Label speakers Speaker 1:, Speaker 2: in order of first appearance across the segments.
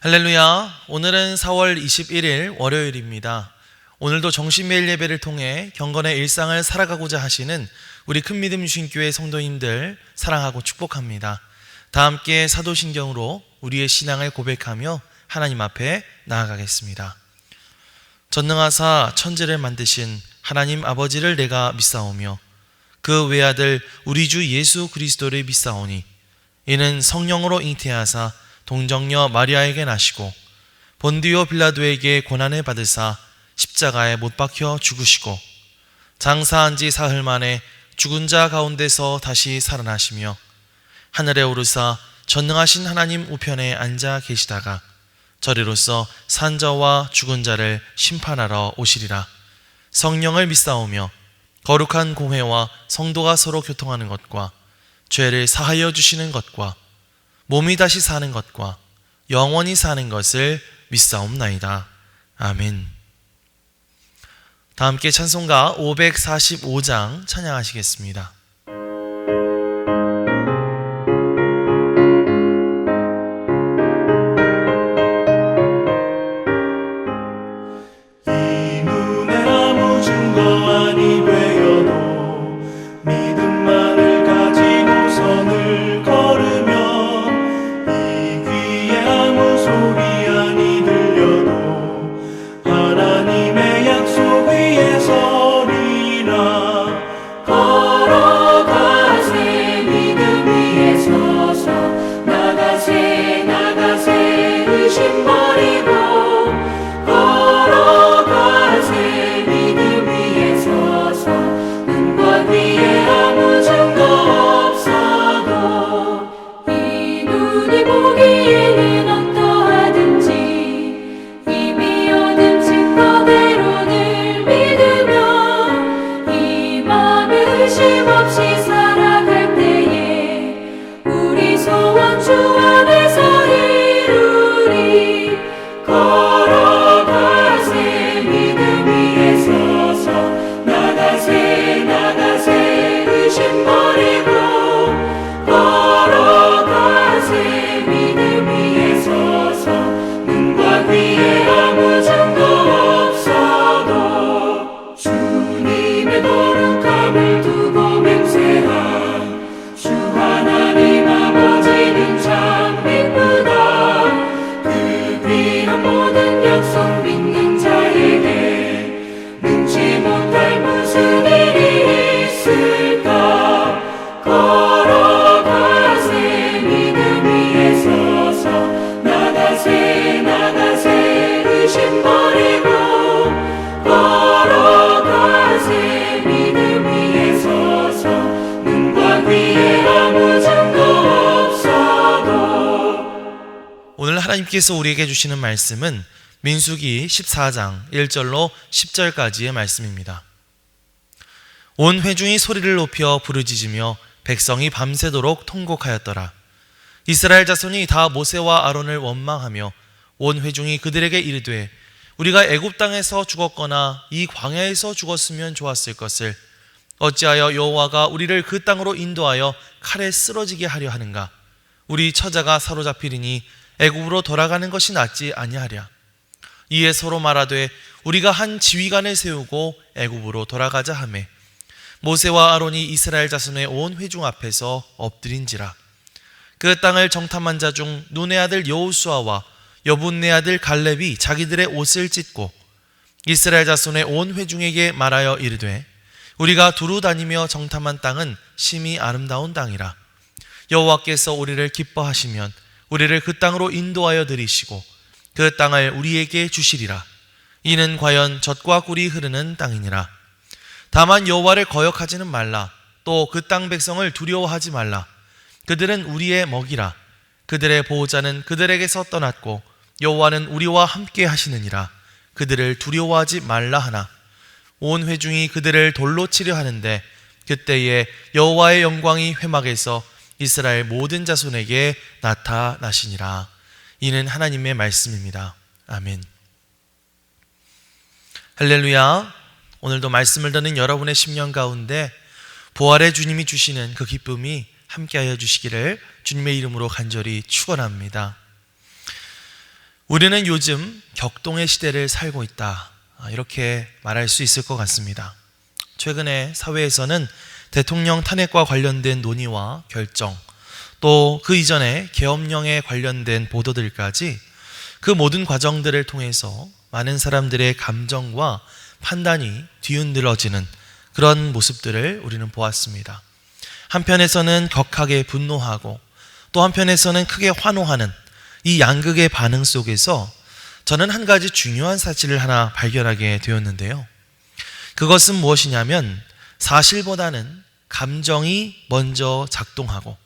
Speaker 1: 할렐루야. 오늘은 4월 21일 월요일입니다. 오늘도 정신매일 예배를 통해 경건의 일상을 살아가고자 하시는 우리 큰믿음 유신교회 성도님들 사랑하고 축복합니다. 다 함께 사도신경으로 우리의 신앙을 고백하며 하나님 앞에 나아가겠습니다. 전능하사 천지를 만드신 하나님 아버지를 내가 믿사오며 그 외아들 우리 주 예수 그리스도를 믿사오니 이는 성령으로 잉태하사 동정녀 마리아에게 나시고 본디오 빌라도에게 고난을 받으사 십자가에 못 박혀 죽으시고 장사한 지 사흘 만에 죽은 자 가운데서 다시 살아나시며 하늘에 오르사 전능하신 하나님 우편에 앉아 계시다가 저리로서 산자와 죽은 자를 심판하러 오시리라. 성령을 믿사오며 거룩한 공회와 성도가 서로 교통하는 것과 죄를 사하여 주시는 것과 몸이 다시 사는 것과 영원히 사는 것을 믿사옵나이다. 아멘. 다 함께 찬송가 545장 찬양하시겠습니다. 오늘 하나님께서 우리에게 주시는 말씀은 민수기 14장 1절로 10절까지의 말씀입니다. 온 회중이 소리를 높여 부르짖으며 백성이 밤새도록 통곡하였더라. 이스라엘 자손이 다 모세와 아론을 원망하며 온 회중이 그들에게 이르되 우리가 애굽 땅에서 죽었거나 이 광야에서 죽었으면 좋았을 것을 어찌하여 여호와가 우리를 그 땅으로 인도하여 칼에 쓰러지게 하려 하는가? 우리 처자가 사로잡히리니 애굽으로 돌아가는 것이 낫지 아니하랴. 이에 서로 말하되 우리가 한 지휘관을 세우고 애굽으로 돌아가자 하매 모세와 아론이 이스라엘 자손의 온 회중 앞에서 엎드린지라. 그 땅을 정탐한 자 중 눈의 아들 여호수아와 여분네 아들 갈렙이 자기들의 옷을 찢고 이스라엘 자손의 온 회중에게 말하여 이르되 우리가 두루 다니며 정탐한 땅은 심히 아름다운 땅이라. 여호와께서 우리를 기뻐하시면 우리를 그 땅으로 인도하여 들이시고 그 땅을 우리에게 주시리라. 이는 과연 젖과 꿀이 흐르는 땅이니라. 다만 여호와를 거역하지는 말라. 또 그 땅 백성을 두려워하지 말라. 그들은 우리의 먹이라. 그들의 보호자는 그들에게서 떠났고 여호와는 우리와 함께 하시느니라. 그들을 두려워하지 말라 하나 온 회중이 그들을 돌로 치려 하는데 그때에 여호와의 영광이 회막에서 이스라엘 모든 자손에게 나타나시니라. 이는 하나님의 말씀입니다. 아멘. 할렐루야. 오늘도 말씀을 듣는 여러분의 심령 가운데 부활의 주님이 주시는 그 기쁨이 함께하여 주시기를 주님의 이름으로 간절히 축원합니다. 우리는 요즘 격동의 시대를 살고 있다, 이렇게 말할 수 있을 것 같습니다. 최근에 사회에서는 대통령 탄핵과 관련된 논의와 결정, 또 그 이전에 계엄령에 관련된 보도들까지 그 모든 과정들을 통해서 많은 사람들의 감정과 판단이 뒤흔들어지는 그런 모습들을 우리는 보았습니다. 한편에서는 격하게 분노하고 또 한편에서는 크게 환호하는 이 양극의 반응 속에서 저는 한 가지 중요한 사실을 하나 발견하게 되었는데요. 그것은 무엇이냐면 사실보다는 감정이 먼저 작동하고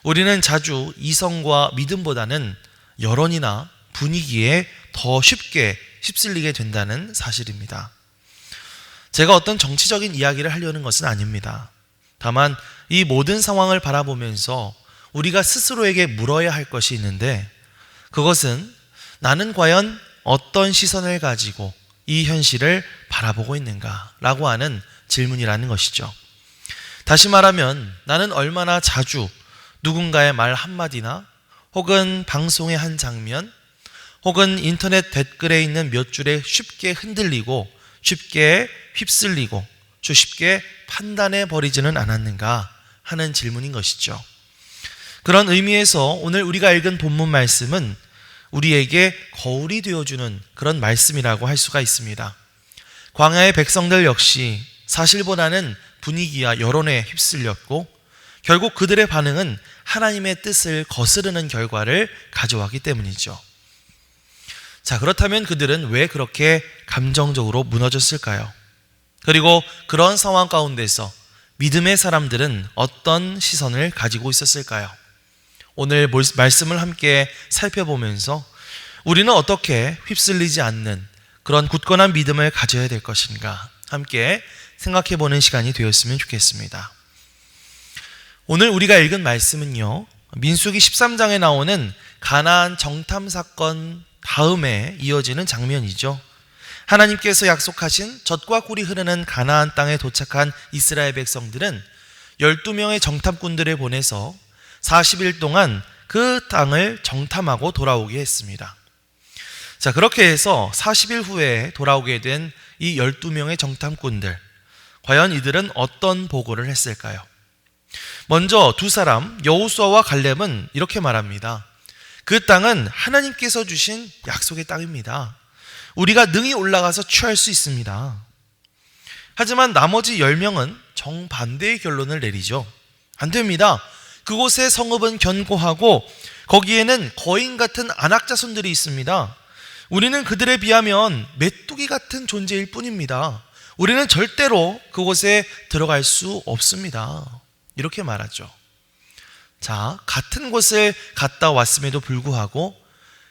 Speaker 1: 우리는 자주 이성과 믿음보다는 여론이나 분위기에 더 쉽게 휩쓸리게 된다는 사실입니다. 제가 어떤 정치적인 이야기를 하려는 것은 아닙니다. 다만 이 모든 상황을 바라보면서 우리가 스스로에게 물어야 할 것이 있는데, 그것은 나는 과연 어떤 시선을 가지고 이 현실을 바라보고 있는가라고 하는 질문이라는 것이죠. 다시 말하면 나는 얼마나 자주 누군가의 말 한마디나 혹은 방송의 한 장면 혹은 인터넷 댓글에 있는 몇 줄에 쉽게 흔들리고 쉽게 휩쓸리고 쉽게 판단해 버리지는 않았는가 하는 질문인 것이죠. 그런 의미에서 오늘 우리가 읽은 본문 말씀은 우리에게 거울이 되어주는 그런 말씀이라고 할 수가 있습니다. 광야의 백성들 역시 사실보다는 분위기와 여론에 휩쓸렸고 결국 그들의 반응은 하나님의 뜻을 거스르는 결과를 가져왔기 때문이죠. 자, 그렇다면 그들은 왜 그렇게 감정적으로 무너졌을까요? 그리고 그런 상황 가운데서 믿음의 사람들은 어떤 시선을 가지고 있었을까요? 오늘 말씀을 함께 살펴보면서 우리는 어떻게 휩쓸리지 않는 그런 굳건한 믿음을 가져야 될 것인가 함께 생각해보는 시간이 되었으면 좋겠습니다. 오늘 우리가 읽은 말씀은요, 민수기 13장에 나오는 가나안 정탐 사건 다음에 이어지는 장면이죠. 하나님께서 약속하신 젖과 꿀이 흐르는 가나안 땅에 도착한 이스라엘 백성들은 12명의 정탐꾼들을 보내서 40일 동안 그 땅을 정탐하고 돌아오게 했습니다. 자, 그렇게 해서 40일 후에 돌아오게 된 이 12명의 정탐꾼들, 과연 이들은 어떤 보고를 했을까요? 먼저 두 사람, 여호수아와 갈렙은 이렇게 말합니다. 그 땅은 하나님께서 주신 약속의 땅입니다. 우리가 능히 올라가서 취할 수 있습니다. 하지만 나머지 10명은 정반대의 결론을 내리죠. 안 됩니다. 그곳의 성읍은 견고하고 거기에는 거인 같은 안악자손들이 있습니다. 우리는 그들에 비하면 메뚜기 같은 존재일 뿐입니다. 우리는 절대로 그곳에 들어갈 수 없습니다. 이렇게 말하죠. 자, 같은 곳을 갔다 왔음에도 불구하고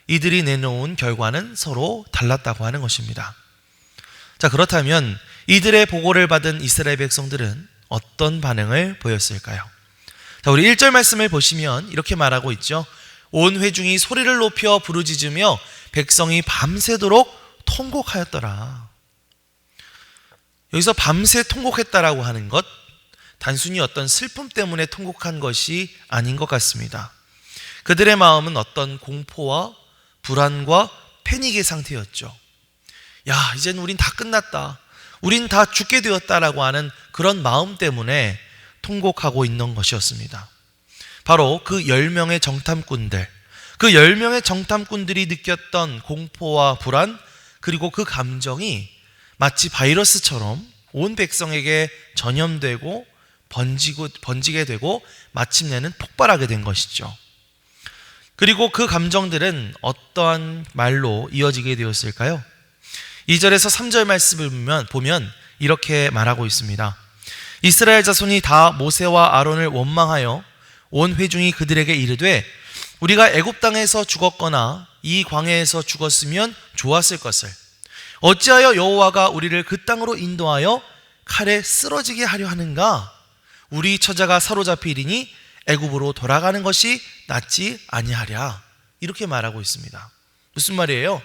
Speaker 1: 이들이 내놓은 결과는 서로 달랐다고 하는 것입니다. 자, 그렇다면 이들의 보고를 받은 이스라엘 백성들은 어떤 반응을 보였을까요? 자, 우리 1절 말씀을 보시면 이렇게 말하고 있죠. 온 회중이 소리를 높여 부르짖으며 백성이 밤새도록 통곡하였더라. 여기서 밤새 통곡했다라고 하는 것, 단순히 어떤 슬픔 때문에 통곡한 것이 아닌 것 같습니다. 그들의 마음은 어떤 공포와 불안과 패닉의 상태였죠. 야, 이제는 우린 다 끝났다. 우린 다 죽게 되었다라고 하는 그런 마음 때문에 통곡하고 있는 것이었습니다. 바로 그 10명의 정탐꾼들, 그 10명의 정탐꾼들이 느꼈던 공포와 불안, 그리고 그 감정이 마치 바이러스처럼 온 백성에게 전염되고 번지게 되고 마침내는 폭발하게 된 것이죠. 그리고 그 감정들은 어떠한 말로 이어지게 되었을까요? 2절에서 3절 말씀을 보면 이렇게 말하고 있습니다. 이스라엘 자손이 다 모세와 아론을 원망하여 온 회중이 그들에게 이르되 우리가 애굽 땅에서 죽었거나 이 광야에서 죽었으면 좋았을 것을 어찌하여 여호와가 우리를 그 땅으로 인도하여 칼에 쓰러지게 하려 하는가? 우리 처자가 사로잡히리니 애굽으로 돌아가는 것이 낫지 아니하랴. 이렇게 말하고 있습니다. 무슨 말이에요?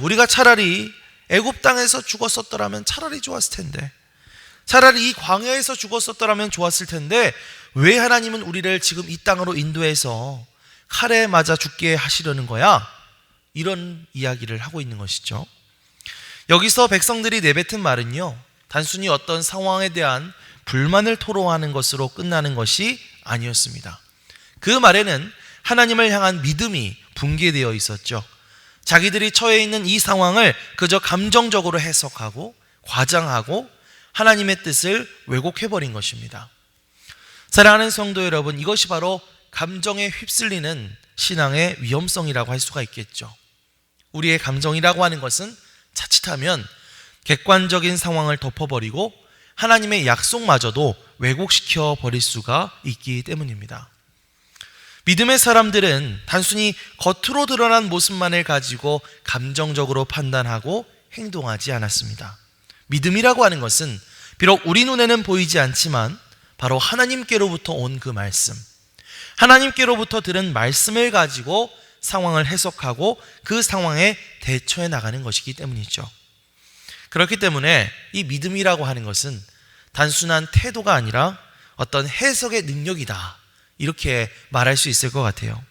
Speaker 1: 우리가 차라리 애굽 땅에서 죽었었더라면 차라리 좋았을 텐데, 차라리 이 광야에서 죽었었더라면 좋았을 텐데 왜 하나님은 우리를 지금 이 땅으로 인도해서 칼에 맞아 죽게 하시려는 거야? 이런 이야기를 하고 있는 것이죠. 여기서 백성들이 내뱉은 말은요, 단순히 어떤 상황에 대한 불만을 토로하는 것으로 끝나는 것이 아니었습니다. 그 말에는 하나님을 향한 믿음이 붕괴되어 있었죠. 자기들이 처해 있는 이 상황을 그저 감정적으로 해석하고 과장하고 하나님의 뜻을 왜곡해버린 것입니다. 사랑하는 성도 여러분, 이것이 바로 감정에 휩쓸리는 신앙의 위험성이라고 할 수가 있겠죠. 우리의 감정이라고 하는 것은 자칫하면 객관적인 상황을 덮어버리고 하나님의 약속마저도 왜곡시켜 버릴 수가 있기 때문입니다. 믿음의 사람들은 단순히 겉으로 드러난 모습만을 가지고 감정적으로 판단하고 행동하지 않았습니다. 믿음이라고 하는 것은 비록 우리 눈에는 보이지 않지만 바로 하나님께로부터 온 그 말씀, 하나님께로부터 들은 말씀을 가지고 상황을 해석하고 그 상황에 대처해 나가는 것이기 때문이죠. 그렇기 때문에 이 믿음이라고 하는 것은 단순한 태도가 아니라 어떤 해석의 능력이다, 이렇게 말할 수 있을 것 같아요.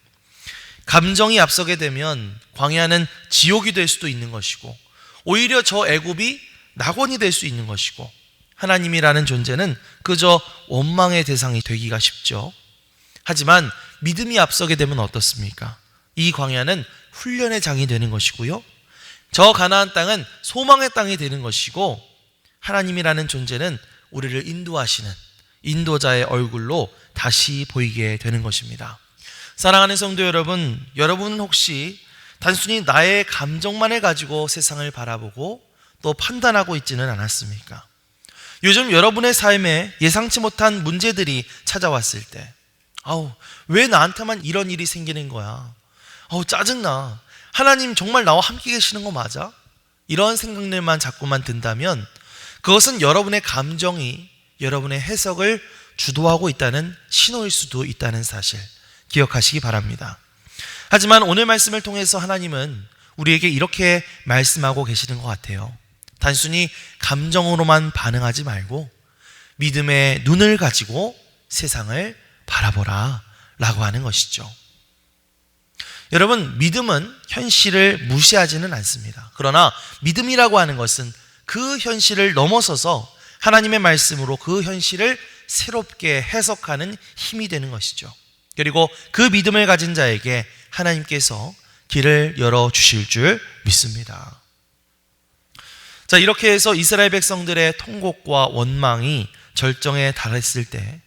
Speaker 1: 감정이 앞서게 되면 광야는 지옥이 될 수도 있는 것이고, 오히려 저 애굽이 낙원이 될 수 있는 것이고, 하나님이라는 존재는 그저 원망의 대상이 되기가 쉽죠. 하지만 믿음이 앞서게 되면 어떻습니까? 이 광야는 훈련의 장이 되는 것이고요, 저 가나안 땅은 소망의 땅이 되는 것이고, 하나님이라는 존재는 우리를 인도하시는 인도자의 얼굴로 다시 보이게 되는 것입니다. 사랑하는 성도 여러분, 여러분은 혹시 단순히 나의 감정만을 가지고 세상을 바라보고 또 판단하고 있지는 않았습니까? 요즘 여러분의 삶에 예상치 못한 문제들이 찾아왔을 때, 왜 나한테만 이런 일이 생기는 거야? 짜증나. 하나님 정말 나와 함께 계시는 거 맞아? 이런 생각들만 자꾸만 든다면 그것은 여러분의 감정이 여러분의 해석을 주도하고 있다는 신호일 수도 있다는 사실 기억하시기 바랍니다. 하지만 오늘 말씀을 통해서 하나님은 우리에게 이렇게 말씀하고 계시는 것 같아요. 단순히 감정으로만 반응하지 말고 믿음의 눈을 가지고 세상을 바라보라 라고 하는 것이죠. 여러분, 믿음은 현실을 무시하지는 않습니다. 그러나 믿음이라고 하는 것은 그 현실을 넘어서서 하나님의 말씀으로 그 현실을 새롭게 해석하는 힘이 되는 것이죠. 그리고 그 믿음을 가진 자에게 하나님께서 길을 열어주실 줄 믿습니다. 자, 이렇게 해서 이스라엘 백성들의 통곡과 원망이 절정에 달했을 때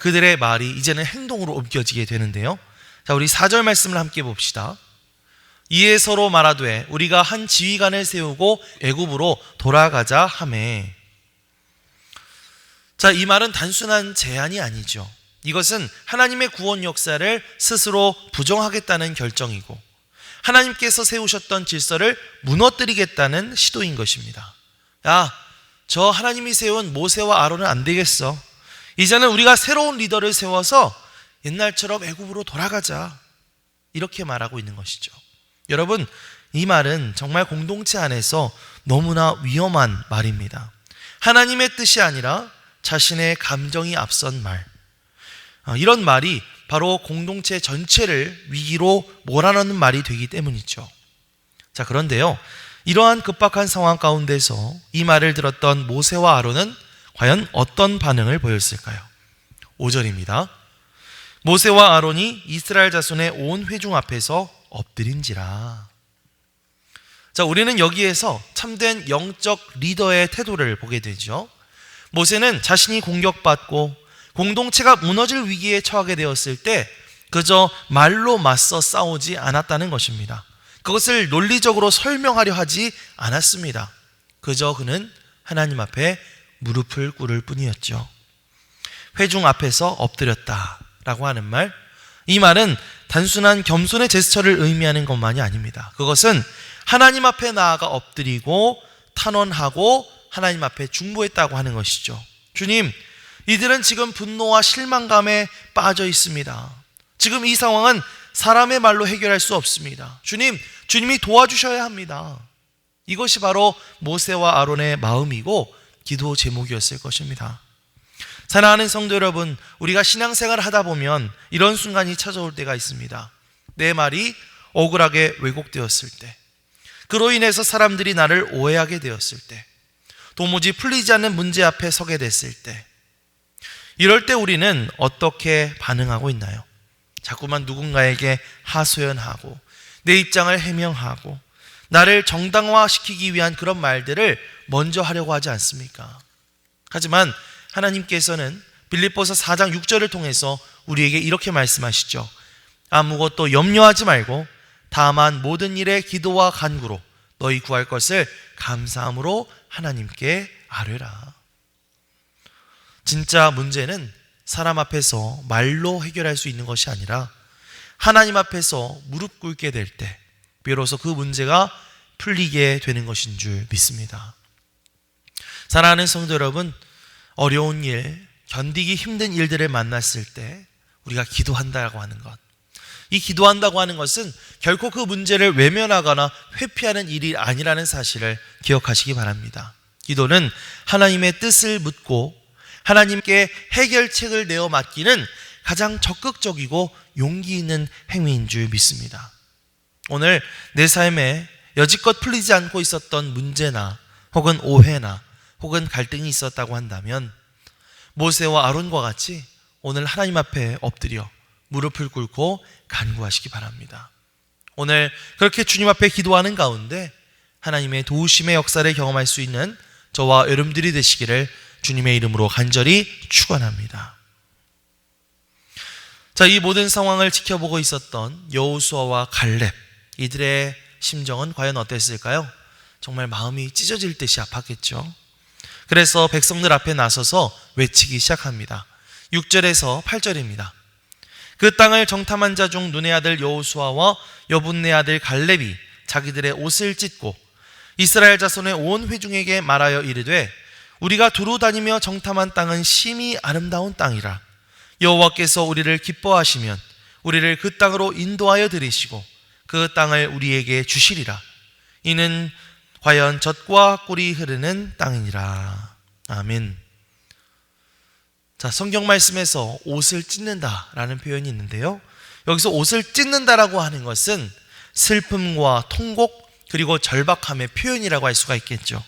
Speaker 1: 그들의 말이 이제는 행동으로 옮겨지게 되는데요. 자, 우리 4절 말씀을 함께 봅시다. 이에 서로 말하되 우리가 한 지휘관을 세우고 애굽으로 돌아가자 하매. 자, 이 말은 단순한 제안이 아니죠. 이것은 하나님의 구원 역사를 스스로 부정하겠다는 결정이고 하나님께서 세우셨던 질서를 무너뜨리겠다는 시도인 것입니다. 저 하나님이 세운 모세와 아론은 안 되겠어. 이제는 우리가 새로운 리더를 세워서 옛날처럼 애굽으로 돌아가자, 이렇게 말하고 있는 것이죠. 여러분, 이 말은 정말 공동체 안에서 너무나 위험한 말입니다. 하나님의 뜻이 아니라 자신의 감정이 앞선 말, 이런 말이 바로 공동체 전체를 위기로 몰아넣는 말이 되기 때문이죠. 자, 그런데요, 이러한 급박한 상황 가운데서 이 말을 들었던 모세와 아론은 과연 어떤 반응을 보였을까요? 5절입니다. 모세와 아론이 이스라엘 자손의 온 회중 앞에서 엎드린지라. 자, 우리는 여기에서 참된 영적 리더의 태도를 보게 되죠. 모세는 자신이 공격받고 공동체가 무너질 위기에 처하게 되었을 때 그저 말로 맞서 싸우지 않았다는 것입니다. 그것을 논리적으로 설명하려 하지 않았습니다. 그저 그는 하나님 앞에 무릎을 꿇을 뿐이었죠. 회중 앞에서 엎드렸다라고 하는 말, 이 말은 단순한 겸손의 제스처를 의미하는 것만이 아닙니다. 그것은 하나님 앞에 나아가 엎드리고 탄원하고 하나님 앞에 중보했다고 하는 것이죠. 주님, 이들은 지금 분노와 실망감에 빠져 있습니다. 지금 이 상황은 사람의 말로 해결할 수 없습니다. 주님이 도와주셔야 합니다. 이것이 바로 모세와 아론의 마음이고 기도 제목이었을 것입니다. 사랑하는 성도 여러분, 우리가 신앙생활을 하다 보면 이런 순간이 찾아올 때가 있습니다. 내 말이 억울하게 왜곡되었을 때, 그로 인해서 사람들이 나를 오해하게 되었을 때, 도무지 풀리지 않는 문제 앞에 서게 됐을 때, 이럴 때 우리는 어떻게 반응하고 있나요? 자꾸만 누군가에게 하소연하고 내 입장을 해명하고 나를 정당화시키기 위한 그런 말들을 먼저 하려고 하지 않습니까? 하지만 하나님께서는 빌립보서 4장 6절을 통해서 우리에게 이렇게 말씀하시죠. 아무것도 염려하지 말고 다만 모든 일에 기도와 간구로 너희 구할 것을 감사함으로 하나님께 아뢰라. 진짜 문제는 사람 앞에서 말로 해결할 수 있는 것이 아니라 하나님 앞에서 무릎 꿇게 될 때 비로소 그 문제가 풀리게 되는 것인 줄 믿습니다. 사랑하는 성도 여러분, 어려운 일, 견디기 힘든 일들을 만났을 때 우리가 기도한다고 하는 것, 이 기도한다고 하는 것은 결코 그 문제를 외면하거나 회피하는 일이 아니라는 사실을 기억하시기 바랍니다. 기도는 하나님의 뜻을 묻고 하나님께 해결책을 내어 맡기는 가장 적극적이고 용기 있는 행위인 줄 믿습니다. 오늘 내 삶에 여지껏 풀리지 않고 있었던 문제나 혹은 오해나 혹은 갈등이 있었다고 한다면 모세와 아론과 같이 오늘 하나님 앞에 엎드려 무릎을 꿇고 간구하시기 바랍니다. 오늘 그렇게 주님 앞에 기도하는 가운데 하나님의 도우심의 역사를 경험할 수 있는 저와 여러분들이 되시기를 주님의 이름으로 간절히 축원합니다. 자, 이 모든 상황을 지켜보고 있었던 여호수아와 갈렙, 이들의 심정은 과연 어땠을까요? 정말 마음이 찢어질 듯이 아팠겠죠. 그래서 백성들 앞에 나서서 외치기 시작합니다. 6절에서 8절입니다. 그 땅을 정탐한 자 중 눈의 아들 여호수아와 여분네 아들 갈렙이 자기들의 옷을 찢고 이스라엘 자손의 온 회중에게 말하여 이르되 우리가 두루 다니며 정탐한 땅은 심히 아름다운 땅이라. 여호와께서 우리를 기뻐하시면 우리를 그 땅으로 인도하여 들이시고 그 땅을 우리에게 주시리라. 이는 과연 젖과 꿀이 흐르는 땅이니라. 아멘. 자, 성경 말씀에서 옷을 찢는다라는 표현이 있는데요, 여기서 옷을 찢는다라고 하는 것은 슬픔과 통곡 그리고 절박함의 표현이라고 할 수가 있겠죠.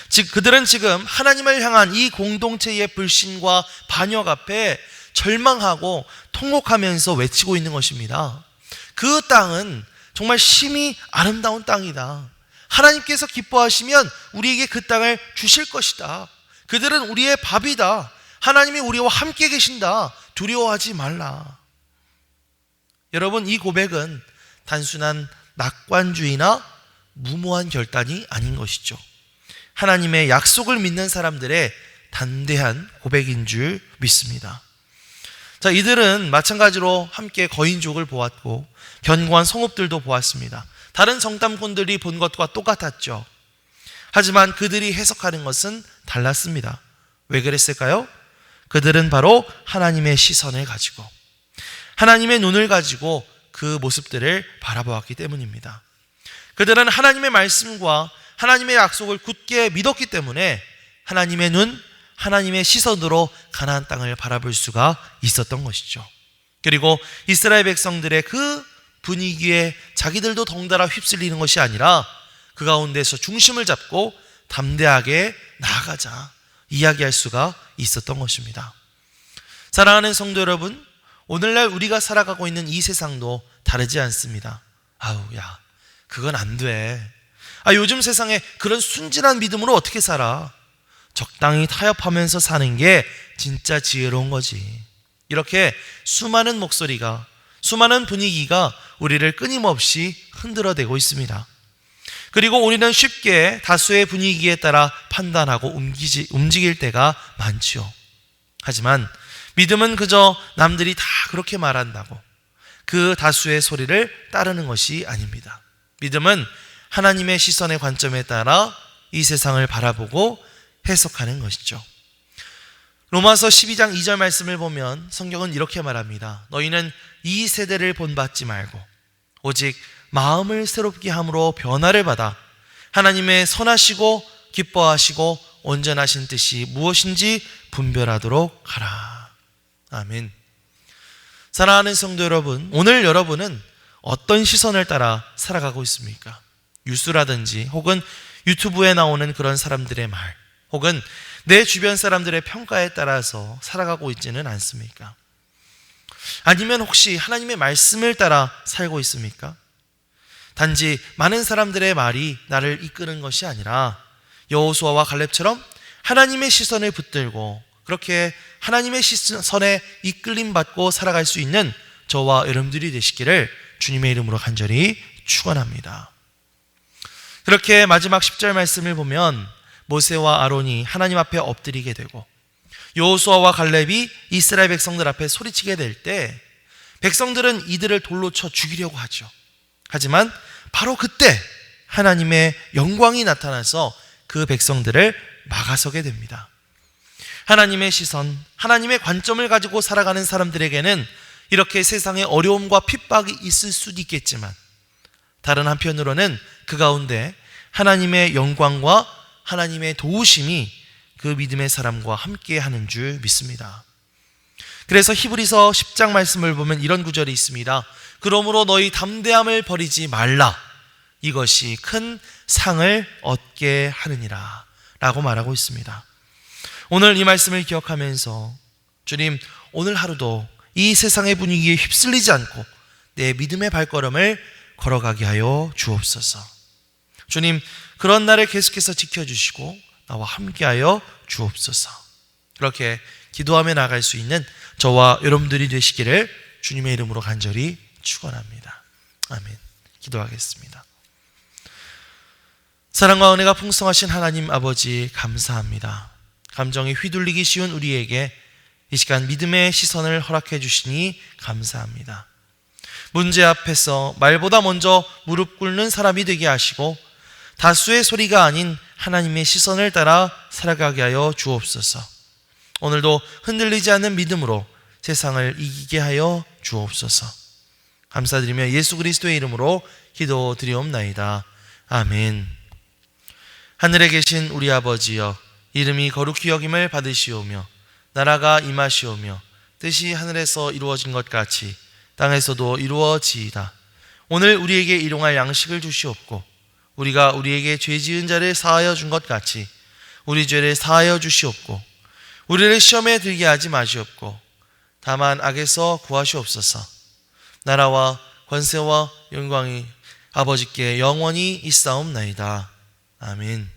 Speaker 1: 즉 그들은 지금 하나님을 향한 이 공동체의 불신과 반역 앞에 절망하고 통곡하면서 외치고 있는 것입니다. 그 땅은 정말 심히 아름다운 땅이다. 하나님께서 기뻐하시면 우리에게 그 땅을 주실 것이다. 그들은 우리의 밥이다. 하나님이 우리와 함께 계신다. 두려워하지 말라. 여러분, 이 고백은 단순한 낙관주의나 무모한 결단이 아닌 것이죠. 하나님의 약속을 믿는 사람들의 담대한 고백인 줄 믿습니다. 자, 이들은 마찬가지로 함께 거인족을 보았고 견고한 성읍들도 보았습니다. 다른 정탐꾼들이 본 것과 똑같았죠. 하지만 그들이 해석하는 것은 달랐습니다. 왜 그랬을까요? 그들은 바로 하나님의 시선을 가지고 하나님의 눈을 가지고 그 모습들을 바라보았기 때문입니다. 그들은 하나님의 말씀과 하나님의 약속을 굳게 믿었기 때문에 하나님의 눈, 하나님의 시선으로 가나안 땅을 바라볼 수가 있었던 것이죠. 그리고 이스라엘 백성들의 그 분위기에 자기들도 덩달아 휩쓸리는 것이 아니라 그 가운데서 중심을 잡고 담대하게 나아가자 이야기할 수가 있었던 것입니다. 사랑하는 성도 여러분, 오늘날 우리가 살아가고 있는 이 세상도 다르지 않습니다. 야, 그건 안 돼. 요즘 세상에 그런 순진한 믿음으로 어떻게 살아? 적당히 타협하면서 사는 게 진짜 지혜로운 거지. 이렇게 수많은 목소리가, 수많은 분위기가 우리를 끊임없이 흔들어대고 있습니다. 그리고 우리는 쉽게 다수의 분위기에 따라 판단하고 움직일 때가 많지요. 하지만 믿음은 그저 남들이 다 그렇게 말한다고 그 다수의 소리를 따르는 것이 아닙니다. 믿음은 하나님의 시선의 관점에 따라 이 세상을 바라보고 해석하는 것이죠. 로마서 12장 2절 말씀을 보면 성경은 이렇게 말합니다. 너희는 이 세대를 본받지 말고 오직 마음을 새롭게 함으로 변화를 받아 하나님의 선하시고 기뻐하시고 온전하신 뜻이 무엇인지 분별하도록 하라. 아멘. 사랑하는 성도 여러분, 오늘 여러분은 어떤 시선을 따라 살아가고 있습니까? 뉴스라든지 혹은 유튜브에 나오는 그런 사람들의 말, 혹은 내 주변 사람들의 평가에 따라서 살아가고 있지는 않습니까? 아니면 혹시 하나님의 말씀을 따라 살고 있습니까? 단지 많은 사람들의 말이 나를 이끄는 것이 아니라 여호수아와 갈렙처럼 하나님의 시선을 붙들고 그렇게 하나님의 시선에 이끌림 받고 살아갈 수 있는 저와 여러분들이 되시기를 주님의 이름으로 간절히 축원합니다. 그렇게 마지막 10절 말씀을 보면 모세와 아론이 하나님 앞에 엎드리게 되고 여호수아와 갈렙이 이스라엘 백성들 앞에 소리치게 될 때 백성들은 이들을 돌로 쳐 죽이려고 하죠. 하지만 바로 그때 하나님의 영광이 나타나서 그 백성들을 막아서게 됩니다. 하나님의 시선, 하나님의 관점을 가지고 살아가는 사람들에게는 이렇게 세상에 어려움과 핍박이 있을 수도 있겠지만 다른 한편으로는 그 가운데 하나님의 영광과 하나님의 도우심이 그 믿음의 사람과 함께 하는 줄 믿습니다. 그래서 히브리서 10장 말씀을 보면 이런 구절이 있습니다. 그러므로 너희 담대함을 버리지 말라. 이것이 큰 상을 얻게 하느니라 라고 말하고 있습니다. 오늘 이 말씀을 기억하면서 주님, 오늘 하루도 이 세상의 분위기에 휩쓸리지 않고 내 믿음의 발걸음을 걸어가게 하여 주옵소서. 주님, 그런 날을 계속해서 지켜주시고 나와 함께하여 주옵소서. 그렇게 기도하며 나아갈 수 있는 저와 여러분들이 되시기를 주님의 이름으로 간절히 축원합니다. 아멘. 기도하겠습니다. 사랑과 은혜가 풍성하신 하나님 아버지, 감사합니다. 감정이 휘둘리기 쉬운 우리에게 이 시간 믿음의 시선을 허락해 주시니 감사합니다. 문제 앞에서 말보다 먼저 무릎 꿇는 사람이 되게 하시고 다수의 소리가 아닌 하나님의 시선을 따라 살아가게 하여 주옵소서. 오늘도 흔들리지 않는 믿음으로 세상을 이기게 하여 주옵소서. 감사드리며 예수 그리스도의 이름으로 기도드리옵나이다. 아멘. 하늘에 계신 우리 아버지여, 이름이 거룩히 여김을 받으시오며 나라가 임하시오며 뜻이 하늘에서 이루어진 것 같이 땅에서도 이루어지이다. 오늘 우리에게 일용할 양식을 주시옵고 우리가 우리에게 죄 지은 자를 사하여 준 것 같이 우리 죄를 사하여 주시옵고 우리를 시험에 들게 하지 마시옵고 다만 악에서 구하시옵소서. 나라와 권세와 영광이 아버지께 영원히 있사옵나이다. 아멘.